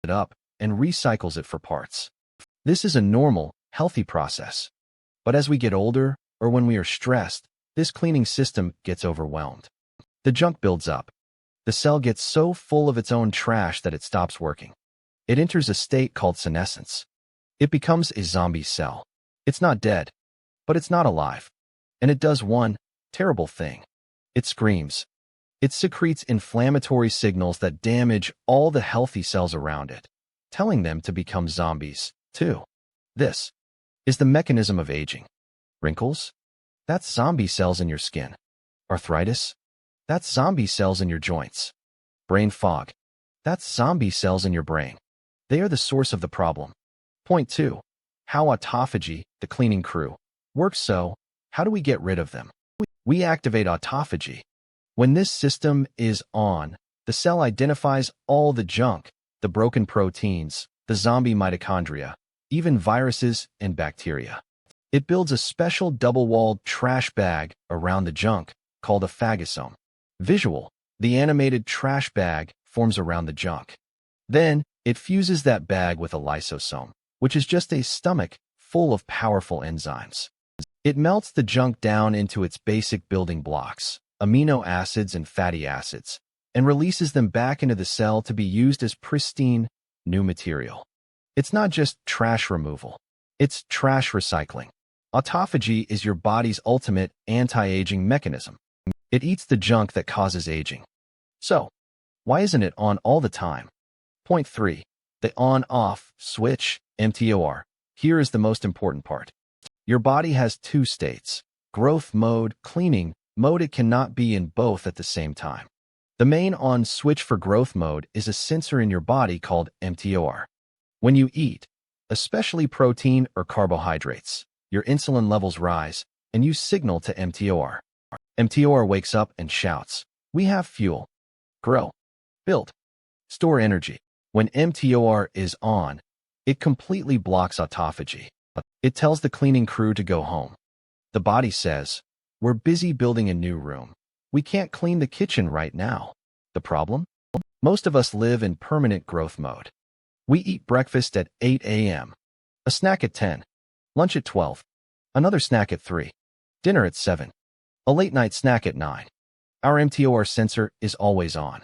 it up and recycles it for parts. This is a normal, healthy process. But as we get older, or when we are stressed, this cleaning system gets overwhelmed. The junk builds up. The cell gets so full of its own trash that it stops working. It enters a state called senescence. It becomes a zombie cell. It's not dead, but it's not alive. And it does one terrible thing. It screams. It secretes inflammatory signals that damage all the healthy cells around it, telling them to become zombies, too. This is the mechanism of aging. Wrinkles? That's zombie cells in your skin. Arthritis? That's zombie cells in your joints. Brain fog? That's zombie cells in your brain. They are the source of the problem. Point 2. How autophagy, the cleaning crew, works. So, how do we get rid of them? We activate autophagy. When this system is on, the cell identifies all the junk, the broken proteins, the zombie mitochondria, even viruses and bacteria. It builds a special double-walled trash bag around the junk, called a phagosome. Visual: the animated trash bag forms around the junk. Then, it fuses that bag with a lysosome, which is just a stomach full of powerful enzymes. It melts the junk down into its basic building blocks, amino acids and fatty acids, and releases them back into the cell to be used as pristine, new material. It's not just trash removal. It's trash recycling. Autophagy is your body's ultimate anti-aging mechanism. It eats the junk that causes aging. So, why isn't it on all the time? Point 3. The on-off switch, mTOR. Here is the most important part. Your body has two states: growth mode, cleaning mode. It cannot be in both at the same time. The main on switch for growth mode is a sensor in your body called mTOR. When you eat, especially protein or carbohydrates, your insulin levels rise, and you signal to mTOR. mTOR wakes up and shouts, "We have fuel. Grow, build, store energy." When mTOR is on, it completely blocks autophagy. It tells the cleaning crew to go home. The body says, "We're busy building a new room. We can't clean the kitchen right now." The problem? Most of us live in permanent growth mode. We eat breakfast at 8 a.m., a snack at 10, lunch at 12, another snack at 3, dinner at 7, a late-night snack at 9. Our mTOR sensor is always on.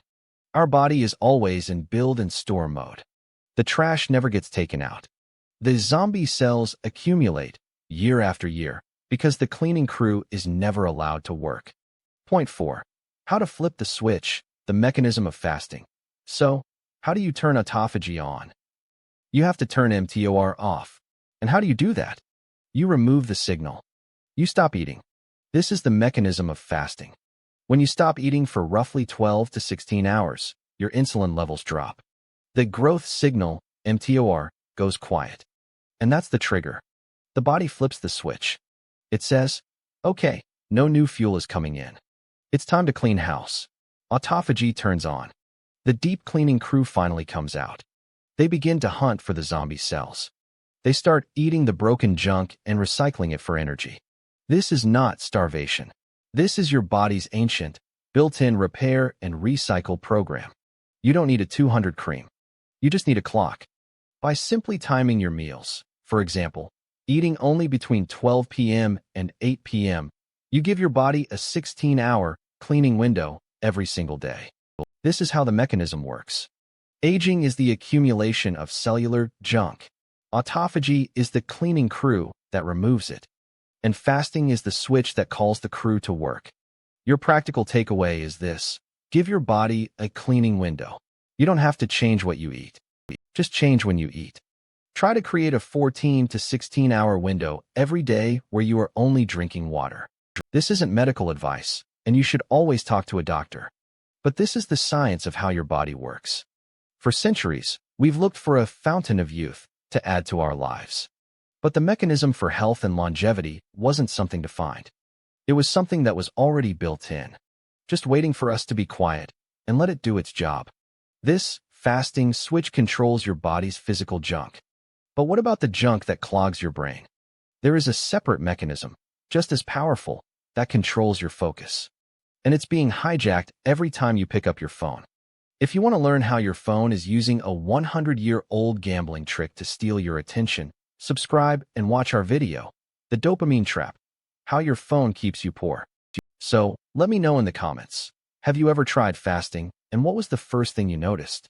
Our body is always in build and store mode. The trash never gets taken out. The zombie cells accumulate year after year because the cleaning crew is never allowed to work. Point 4. How to flip the switch, the mechanism of fasting. So, how do you turn autophagy on? You have to turn mTOR off. And how do you do that? You remove the signal. You stop eating. This is the mechanism of fasting. When you stop eating for roughly 12 to 16 hours, your insulin levels drop. The growth signal, mTOR, goes quiet. And that's the trigger. The body flips the switch. It says, "Okay, no new fuel is coming in. It's time to clean house." Autophagy turns on. The deep cleaning crew finally comes out. They begin to hunt for the zombie cells. They start eating the broken junk and recycling it for energy. This is not starvation. This is your body's ancient, built-in repair and recycle program. You don't need a 200 cream. You just need a clock. By simply timing your meals, for example, eating only between 12 p.m. and 8 p.m., you give your body a 16-hour cleaning window every single day. This is how the mechanism works. Aging is the accumulation of cellular junk. Autophagy is the cleaning crew that removes it. And fasting is the switch that calls the crew to work. Your practical takeaway is this: give your body a cleaning window. You don't have to change what you eat. Just change when you eat. Try to create a 14 to 16-hour window every day where you are only drinking water. This isn't medical advice, and you should always talk to a doctor. But this is the science of how your body works. For centuries, we've looked for a fountain of youth to add to our lives. But the mechanism for health and longevity wasn't something to find. It was something that was already built in, just waiting for us to be quiet and let it do its job. This fasting switch controls your body's physical junk. But what about the junk that clogs your brain? There is a separate mechanism, just as powerful, that controls your focus. And it's being hijacked every time you pick up your phone. If you want to learn how your phone is using a 100-year-old gambling trick to steal your attention, subscribe and watch our video, The Dopamine Trap, How Your Phone Keeps You Poor. So, let me know in the comments. Have you ever tried fasting, and what was the first thing you noticed?